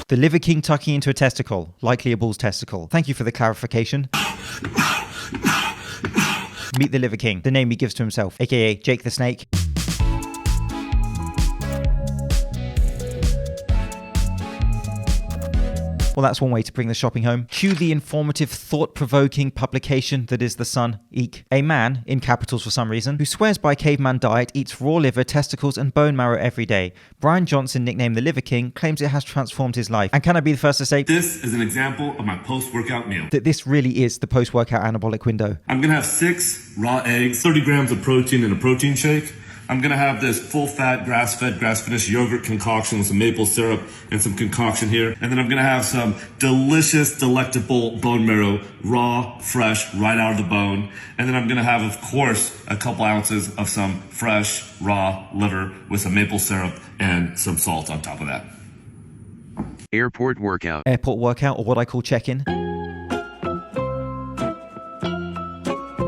The Liver King tucking into a testicle, likely a bull's testicle. Thank you for the clarification. Meet the Liver King, the name he gives to himself, aka Jake the Snake. Well, that's one way to bring the shopping home. Cue the informative, thought-provoking publication that is The Sun. Eek. A man, in capitals for some reason, who swears by a caveman diet, eats raw liver, testicles, and bone marrow every day. Brian Johnson, nicknamed the Liver King, claims it has transformed his life. And can I be the first to say, this is an example of my post-workout meal. That this really is the post-workout anabolic window. I'm gonna have 6 raw eggs, 30 grams of protein in a protein shake. I'm gonna have this full-fat, grass-fed, grass-finished yogurt concoction with some maple syrup and some concoction here. And then I'm gonna have some delicious, delectable bone marrow, raw, fresh, right out of the bone. And then I'm gonna have, of course, a couple ounces of some fresh, raw liver with some maple syrup and some salt on top of that. Airport workout. Airport workout, or what I call check-in.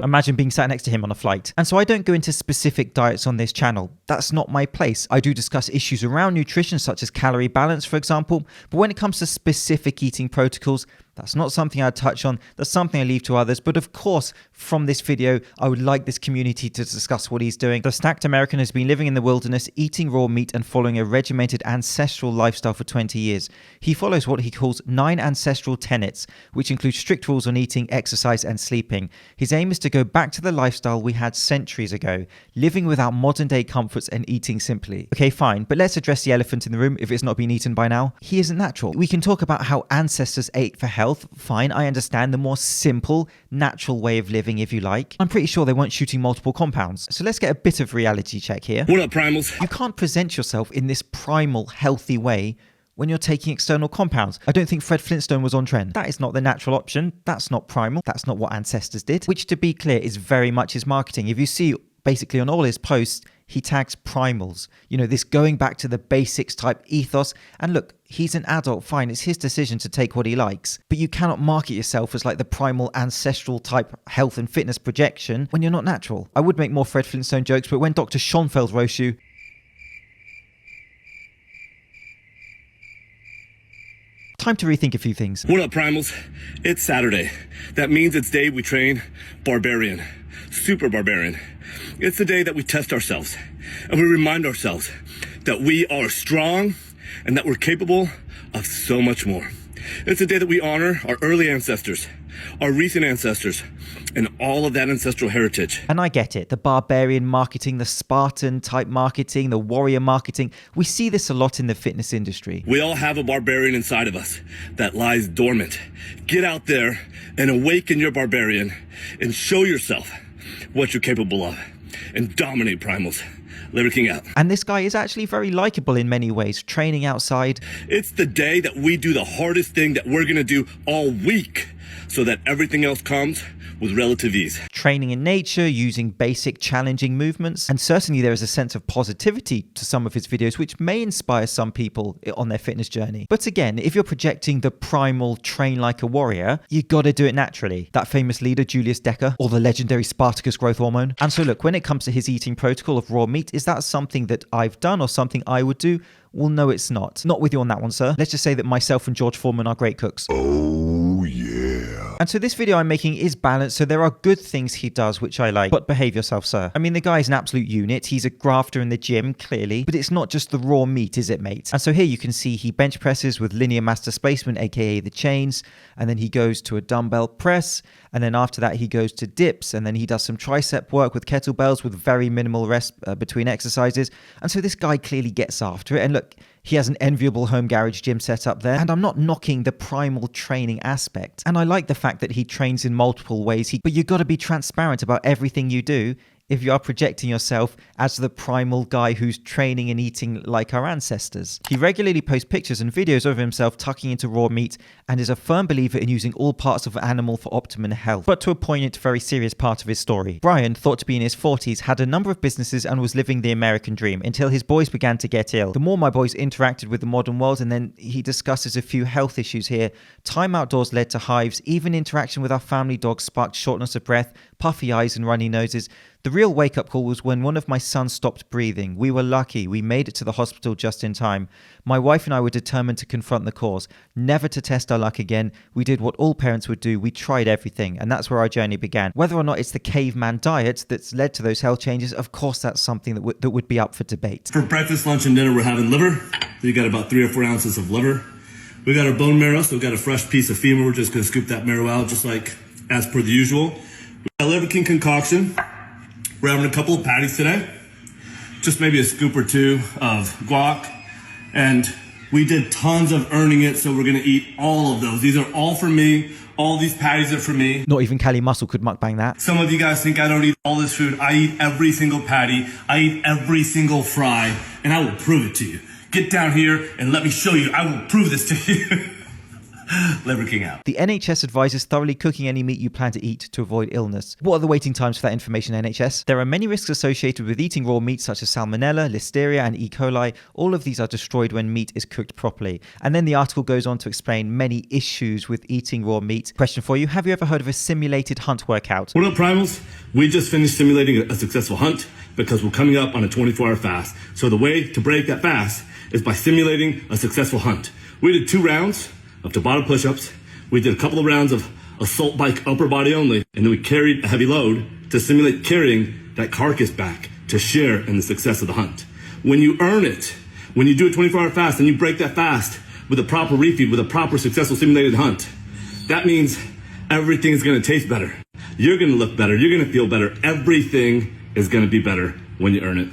Imagine being sat next to him on a flight. And so I don't go into specific diets on this channel. That's not my place. I do discuss issues around nutrition, such as calorie balance, for example. But when it comes to specific eating protocols, that's not something I'd touch on. That's something I leave to others. But of course, from this video, I would like this community to discuss what he's doing. The Stacked American has been living in the wilderness, eating raw meat and following a regimented ancestral lifestyle for 20 years. He follows what he calls 9 ancestral tenets, which include strict rules on eating, exercise, and sleeping. His aim is to go back to the lifestyle we had centuries ago, living without modern day comforts and eating simply. Okay, fine, but let's address the elephant in the room if it's not been eaten by now. He isn't natural. We can talk about how ancestors ate for health. Fine, I understand the more simple, natural way of living, if you like. I'm pretty sure they weren't shooting multiple compounds. So let's get a bit of reality check here. What up, primals? You can't present yourself in this primal, healthy way when you're taking external compounds. I don't think Fred Flintstone was on trend. That is not the natural option. That's not primal. That's not what ancestors did. Which, to be clear, is very much his marketing. If you see basically on all his posts, he tags primals, this going back to the basics type ethos. And look, he's an adult, fine, it's his decision to take what he likes. But you cannot market yourself as like the primal ancestral type health and fitness projection when you're not natural. I would make more Fred Flintstone jokes, but when Dr. Schoenfeld roasts you, time to rethink a few things. What up, primals? It's Saturday. That means it's day we train barbarian, super barbarian. It's the day that we test ourselves and we remind ourselves that we are strong and that we're capable of so much more. It's the day that we honor our early ancestors, our recent ancestors, and all of that ancestral heritage. And I get it, the barbarian marketing, the Spartan type marketing, the warrior marketing. We see this a lot in the fitness industry. We all have a barbarian inside of us that lies dormant. Get out there and awaken your barbarian and show yourself what you're capable of and dominate, primals. Liver King out. And this guy is actually very likable in many ways, training outside. It's the day that we do the hardest thing that we're gonna do all week so that everything else comes with relative ease. Training in nature, using basic challenging movements. And certainly there is a sense of positivity to some of his videos, which may inspire some people on their fitness journey. But again, if you're projecting the primal train like a warrior, you gotta do it naturally. That famous leader, Julius Decker, or the legendary Spartacus growth hormone. And so look, when it comes to his eating protocol of raw meat, is that something that I've done or something I would do? Well, no, it's not. Not with you on that one, sir. Let's just say that myself and George Foreman are great cooks. Oh, yeah. And so this video I'm making is balanced, so there are good things he does which I like. But behave yourself, sir. I mean, the guy is an absolute unit. He's a grafter in the gym, clearly. But it's not just the raw meat, is it, mate? And so here you can see he bench presses with linear mass displacement, aka the chains. And then he goes to a dumbbell press. And then after that, he goes to dips. And then he does some tricep work with kettlebells with very minimal rest between exercises. And so this guy clearly gets after it. And look, he has an enviable home garage gym set up there. And I'm not knocking the primal training aspect. And I like the fact that he trains in multiple ways. But you got to be transparent about everything you do if you are projecting yourself as the primal guy who's training and eating like our ancestors. He regularly posts pictures and videos of himself tucking into raw meat and is a firm believer in using all parts of an animal for optimum health. But to a poignant, very serious part of his story. Brian, thought to be in his 40s, had a number of businesses and was living the American dream until his boys began to get ill. The more my boys interacted with the modern world, and then he discusses a few health issues here. Time outdoors led to hives, even interaction with our family dog sparked shortness of breath, puffy eyes and runny noses. The real wake-up call was when one of my sons stopped breathing. We were lucky. We made it to the hospital just in time. My wife and I were determined to confront the cause, never to test our luck again. We did what all parents would do. We tried everything, and that's where our journey began. Whether or not it's the caveman diet that's led to those health changes, of course that's something that would be up for debate. For breakfast, lunch, and dinner, we're having liver. You got about 3 or 4 ounces of liver. We got our bone marrow, so we got a fresh piece of femur. We're just going to scoop that marrow out just like as per the usual. We got Liver King concoction. We're having a couple of patties today. Just maybe a scoop or 2 of guac. And we did tons of earning it, so we're going to eat all of those. These are all for me. All these patties are for me. Not even Cali Muscle could mukbang that. Some of you guys think I don't eat all this food. I eat every single patty. I eat every single fry. And I will prove it to you. Get down here and let me show you. I will prove this to you. Liver King out. The NHS advises thoroughly cooking any meat you plan to eat to avoid illness. What are the waiting times for that information, NHS? There are many risks associated with eating raw meat such as salmonella, listeria and E. coli. All of these are destroyed when meat is cooked properly. And then the article goes on to explain many issues with eating raw meat. Question for you, have you ever heard of a simulated hunt workout? What up, Primals? We just finished simulating a successful hunt because we're coming up on a 24-hour fast. So the way to break that fast is by simulating a successful hunt. We did 2 rounds of Tabata push-ups. We did a couple of rounds of assault bike upper body only, and then we carried a heavy load to simulate carrying that carcass back to share in the success of the hunt. When you earn it, when you do a 24-hour fast and you break that fast with a proper refeed, with a proper successful simulated hunt, that means everything is going to taste better. You're going to look better. You're going to feel better. Everything is going to be better when you earn it.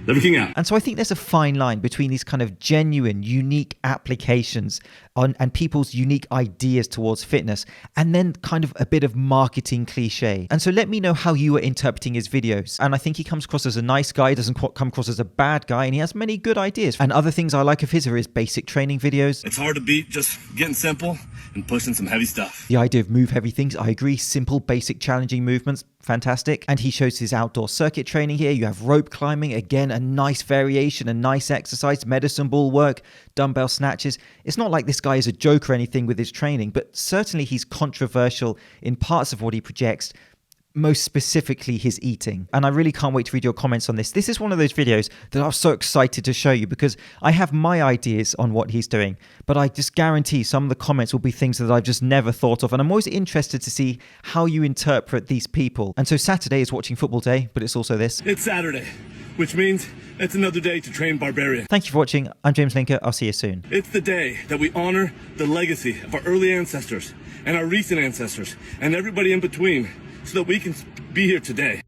Liver King out. And so I think there's a fine line between these kind of genuine, unique applications and people's unique ideas towards fitness, and then kind of a bit of marketing cliche. And so let me know how you are interpreting his videos. And I think he comes across as a nice guy, doesn't come across as a bad guy, and he has many good ideas. And other things I like of his are his basic training videos. It's hard to beat just getting simple and pushing some heavy stuff. The idea of move heavy things, I agree. Simple, basic, challenging movements, fantastic. And he shows his outdoor circuit training here. You have rope climbing, again, a nice variation, a nice exercise, medicine ball work, dumbbell snatches. It's not like this guy is a joke or anything with his training, but certainly he's controversial in parts of what he projects, most specifically his eating. And I really can't wait to read your comments on this. This is one of those videos that I'm so excited to show you because I have my ideas on what he's doing, but I just guarantee some of the comments will be things that I've just never thought of. And I'm always interested to see how you interpret these people. And so Saturday is Watching Football Day, but it's also this. It's Saturday, which means it's another day to train Barbarian. Thank you for watching. I'm James Linker. I'll see you soon. It's the day that we honor the legacy of our early ancestors and our recent ancestors and everybody in between so that we can be here today.